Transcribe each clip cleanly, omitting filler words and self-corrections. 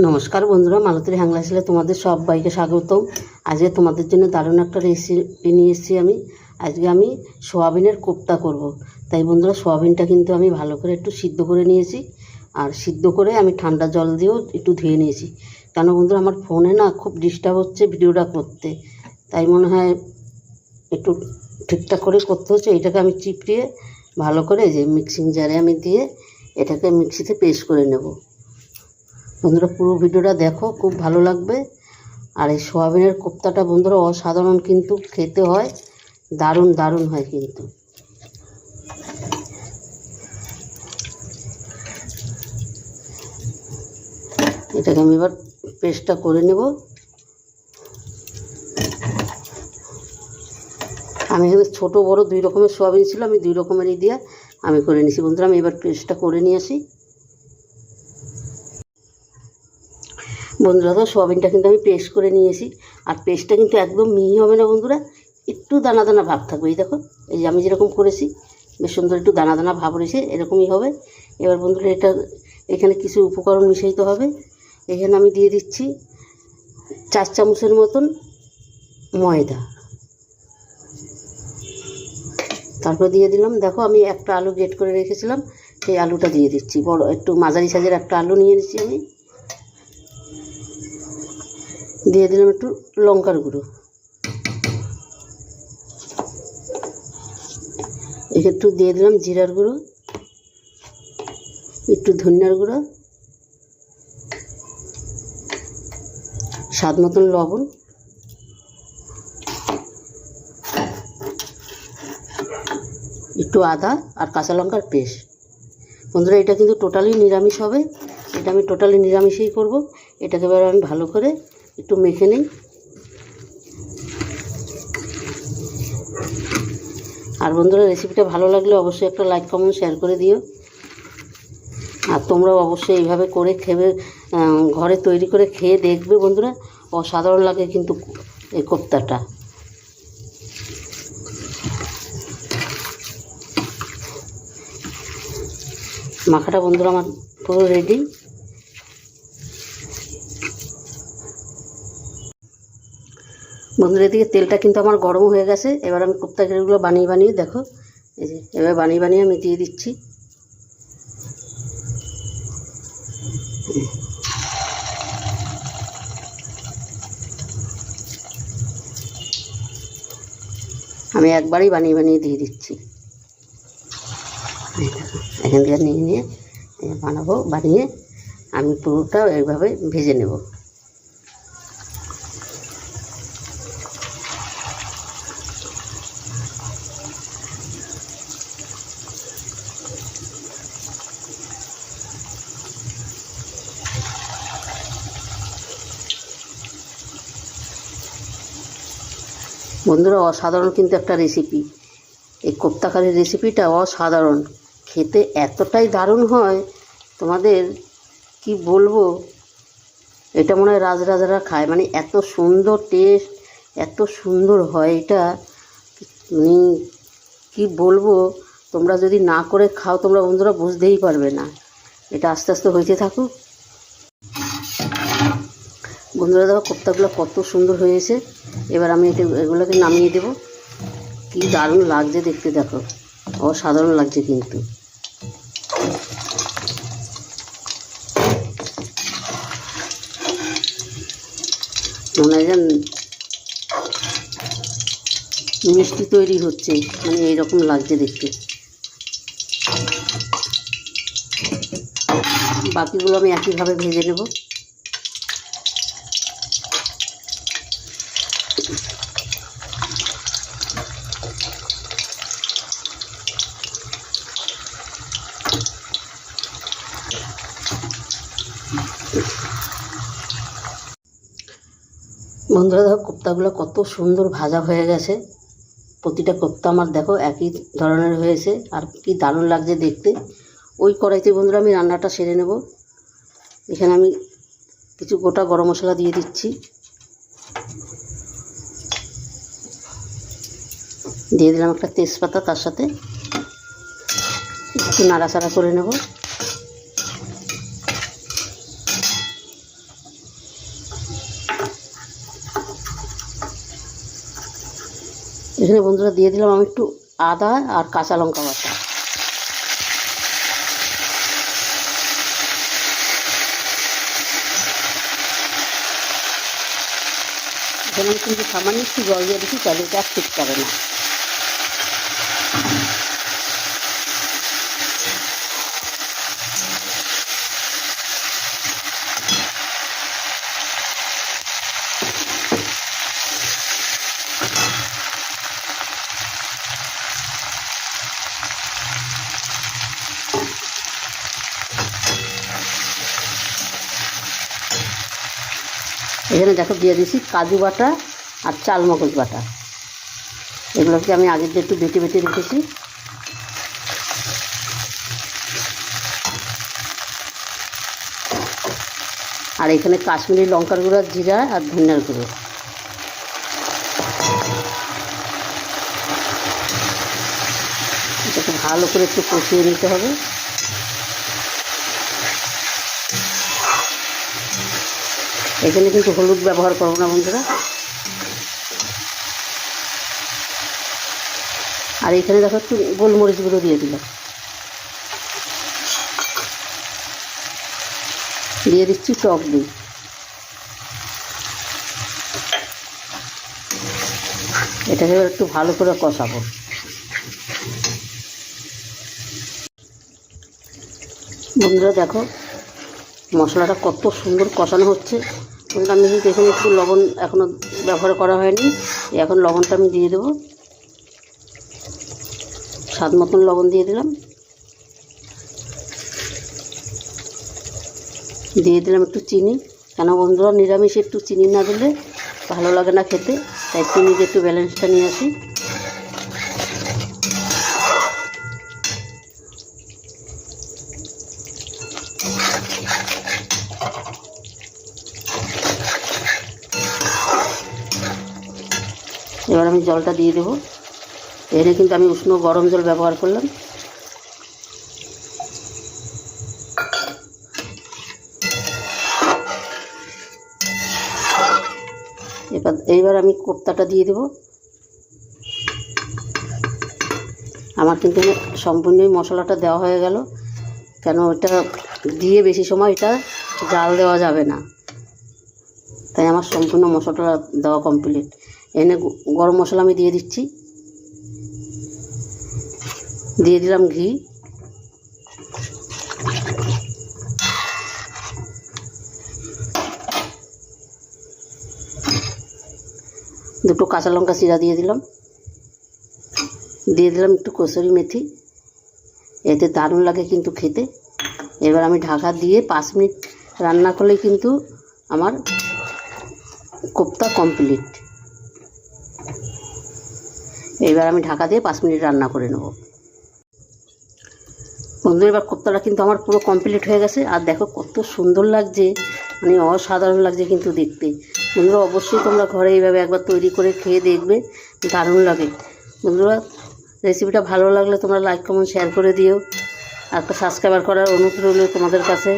নমস্কার বন্ধুরা, মালতীর হ্যাংলা ছেলে তোমাদের সবাইকে স্বাগতম। আজকে তোমাদের জন্য দারুণ একটা রেসিপি নিয়ে এসেছি। আজকে আমি সোয়াবিনের কোপ্তা করব। তাই বন্ধুরা, সোয়াবিনটা কিন্তু আমি ভালো করে একটু সিদ্ধ করে নিয়েছি, আর সিদ্ধ করে আমি ঠান্ডা জল দিয়েও একটু ধুয়ে নিয়েছি। কেন বন্ধুরা, আমার ফোনে না খুব ডিস্টার্ব হচ্ছে ভিডিওটা করতে, তাই মনে হয় একটু ঠিকঠাক করে করতে হচ্ছে। এটাকে আমি চিপড়িয়ে ভালো করে যে মিক্সিং জারে আমি দিয়ে এটাকে মিক্সিতে পেস্ট করে নেব। বন্ধুরা, পুরো ভিডিওটা দেখো, খুব ভালো লাগবে। আর এই সোয়াবিনের কোপ্তাটা বন্ধুরা অসাধারণ, কিন্তু খেতে হয় দারুণ দারুণ হয় কিন্তু। এটাকে আমি এবার পেস্টটা করে নেব। আমি এখানে ছোটো বড় দুই রকমের সোয়াবিন ছিল, আমি দুই রকমেরই দিয়ে আমি করে নিয়েছি। বন্ধুরা, আমি এবার পেস্টটা করে নিয়ে আসি। বন্ধুরা, তো সোয়াবিনটা কিন্তু আমি পেস্ট করে নিয়েছি, আর পেস্টটা কিন্তু একদম মিহি হবে না বন্ধুরা, একটু দানা দানা ভাব থাকবে। এই দেখো, এই যে আমি যেরকম করেছি বেশ সুন্দর একটু দানা দানা ভাব রয়েছে, এরকমই হবে। এবার বন্ধুরা, এখানে কিছু উপকরণ মিশাইতে হবে। এখানে আমি দিয়ে দিচ্ছি 4 চামচের মতন ময়দা। তারপর দিয়ে দিলাম, দেখো আমি একটা আলু গ্রেট করে রেখেছিলাম, সেই আলুটা দিয়ে দিচ্ছি। বড় একটু মাঝারি সাইজের একটা আলু নিয়ে নিচ্ছি আমি। দিয়ে দিলাম একটু লঙ্কার গুঁড়ো, একটু দিয়ে দিলাম জিরার গুঁড়ো, একটু ধনিয়ার গুঁড়ো, স্বাদ মতন লবণ, একটু আদা আর কাঁচা লঙ্কার পেস্ট। বন্ধুরা, এটা কিন্তু টোটালি নিরামিষ হবে, এটা আমি টোটালি নিরামিষই করব। এটাকে এবার আমি ভালো করে একটু মেখে নিই। আর বন্ধুরা, রেসিপিটা ভালো লাগলে অবশ্যই একটা লাইক কমেন্ট শেয়ার করে দিও। আর তোমরাও অবশ্যই এইভাবে করে ঘরে তৈরি করে খেয়ে দেখবে বন্ধুরা, অসাধারণ লাগে কিন্তু এই কোপ্তাটা। মাখাটা বন্ধুরা আমার পুরো রেডি। বন্ধুরা, এদিকে তেলটা কিন্তু আমার গরম হয়ে গেছে। এবার আমি কোপ্তাগুলো বানিয়ে বানিয়ে দেখো, এই যে এবার বানিয়ে বানিয়ে আমি দিয়ে দিচ্ছি। আমি একবারই বানিয়ে বানিয়ে দিয়ে দিচ্ছি। এখান থেকে নিয়ে নিয়ে বানাবো, বানিয়ে আমি পুরোটা এইভাবে ভেজে নেব। বন্ধুরা, অসাধারণ কিন্তু একটা রেসিপি, এই কোপ্তা কারির রেসিপিটা অসাধারণ, খেতে এতটাই দারুণ হয় তোমাদের কি বলবো। এটা মনে হয় রাজরাজারা খায়, মানে এত সুন্দর টেস্ট, এত সুন্দর হয় এটা, মানে কী বলবো। তোমরা যদি না করে খাও তোমরা বন্ধুরা বুঝতেই পারবে না। এটা আস্তে আস্তে হইতে থাকুক। বন্ধুরা, দেখো কোপ্তাগুলো কত সুন্দর হয়েছে। এবার আমি এগুলোকে নামিয়ে দেব। কি দারুণ লাগছে দেখতে, দেখো অসাধারণ লাগছে কিন্তু। মনে হয় যেন মিষ্টি তৈরি হচ্ছে, মানে এইরকম লাগছে দেখতে। বাকিগুলো আমি একইভাবে ভেজে নেব। বন্ধুরা, দেখো কোপ্তাগুলো কত সুন্দর ভাজা হয়ে গেছে। প্রতিটা কোপ্তা আমার দেখো একই ধরনের হয়েছে, আর কি দারুণ লাগছে দেখতে। ওই কড়াইতে বন্ধুরা আমি রান্নাটা সেরে নেব। এখানে আমি কিছু গোটা গরম মশলা দিয়ে দিচ্ছি, দিয়ে দিলাম একটা তেজপাতা, তার সাথে একটু নাড়াচাড়া করে নেব। এখানে বন্ধুরা দিয়ে দিলাম আমি একটু আদা আর কাঁচা লঙ্কা বাটা। এখানে আমি কিন্তু সামান্য একটু জল দিয়ে দিচ্ছি, তাহলে এটা ঠিক করে না। এখানে দেখো দিয়ে দিয়েছি কাজু বাটা আর চাল মগজ বাটা। এগুলোকে আমি আগের দিয়ে একটু বেটে বেটে রেখেছি। আর এখানে কাশ্মীরি লঙ্কার গুঁড়ো, জিরা আর ধনিয়ার গুঁড়ো। এটাকে ভালো করে একটু কষিয়ে নিতে হবে। এখানে কিন্তু হলুদ ব্যবহার করবো না বন্ধুরা। আর এখানে দেখো একটু গোলমরিচ গুঁড়ো দিয়ে দিলাম। দিয়ে দিচ্ছি টক দই। এটাকে একটু ভালো করে কষাবো। বন্ধুরা দেখো মশলাটা কত সুন্দর কষানো হচ্ছে। বন্ধুরা আমি কিন্তু এখানে একটু লবণ এখনও ব্যবহার করা হয়নি, এখন লবণটা আমি দিয়ে দেবো। স্বাদ মতন লবণ দিয়ে দিলাম। দিয়ে দিলাম একটু চিনি, কেন বন্ধুরা নিরামিষে একটু চিনি না দিলে ভালো লাগে না খেতে, তাই চিনি দিয়ে একটু ব্যালেন্সটা নিয়ে আসি। এবার আমি জলটা দিয়ে দেবো। এখানে কিন্তু আমি উষ্ণ গরম জল ব্যবহার করলাম। এইবার আমি কোপ্তাটা দিয়ে দেব। আমার কিন্তু সম্পূর্ণই মশলাটা দেওয়া হয়ে গেল, কেন এটা দিয়ে বেশি সময় এটা জাল দেওয়া যাবে না, তাই আমার সম্পূর্ণ মশলাটা দেওয়া কমপ্লিট। এনে গরম মশলা আমি দিয়ে দিচ্ছি। দিয়ে দিলাম ঘি। দুটো কাঁচা লঙ্কা চিরা দিয়ে দিলাম। দিয়ে দিলাম একটু কসুরি মেথি, এতে দারুণ লাগে কিন্তু খেতে। এবার আমি ঢাকা দিয়ে 5 মিনিট রান্না করলেই কিন্তু আমার কোপ্তা কমপ্লিট। এবার আমি ঢাকা দিয়ে 5 মিনিট রান্না করে নেব। বন্ধুরা এবার কোপ্তাটা কিন্তু আমার পুরো কমপ্লিট হয়ে গেছে। আর দেখো কত সুন্দর লাগছে, মানে অসাধারণ লাগছে কিন্তু দেখতে। বন্ধুরা অবশ্যই তোমরা ঘরে এইভাবে একবার তৈরি করে খেয়ে দেখবে, দারুণ লাগে। বন্ধুরা রেসিপিটা ভালো লাগলে তোমরা লাইক কমেন্ট শেয়ার করে দিও। আর একটা সাবস্ক্রাইবার করার অনুরোধ রইল তোমাদের কাছে।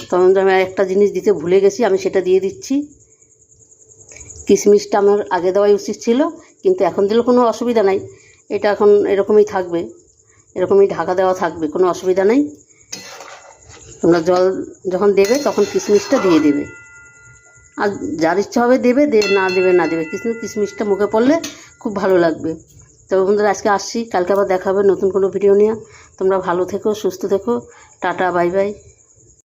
তখন আমি একটা জিনিস দিতে ভুলে গেছি, আমি সেটা দিয়ে দিচ্ছি। কিশমিশটা আমার আগে দেওয়াই উচিত ছিল, কিন্তু এখন দিলে কোনো অসুবিধা নাই। এটা এখন এরকমই থাকবে, এরকমই ঢাকা দেওয়া থাকবে, কোনো অসুবিধা নেই। তোমরা জল যখন দেবে তখন কিশমিশটা দিয়ে দেবে। আর যার ইচ্ছা হবে দেবে, না দেবে না দেবে, কিন্তু কিশমিশটা মুখে পড়লে খুব ভালো লাগবে। তবে বন্ধুরা আজকে আসছি, কালকে আবার দেখা হবে নতুন কোনো ভিডিও নিয়ে। তোমরা ভালো থেকো, সুস্থ থেকো, টাটা, বাই বাই।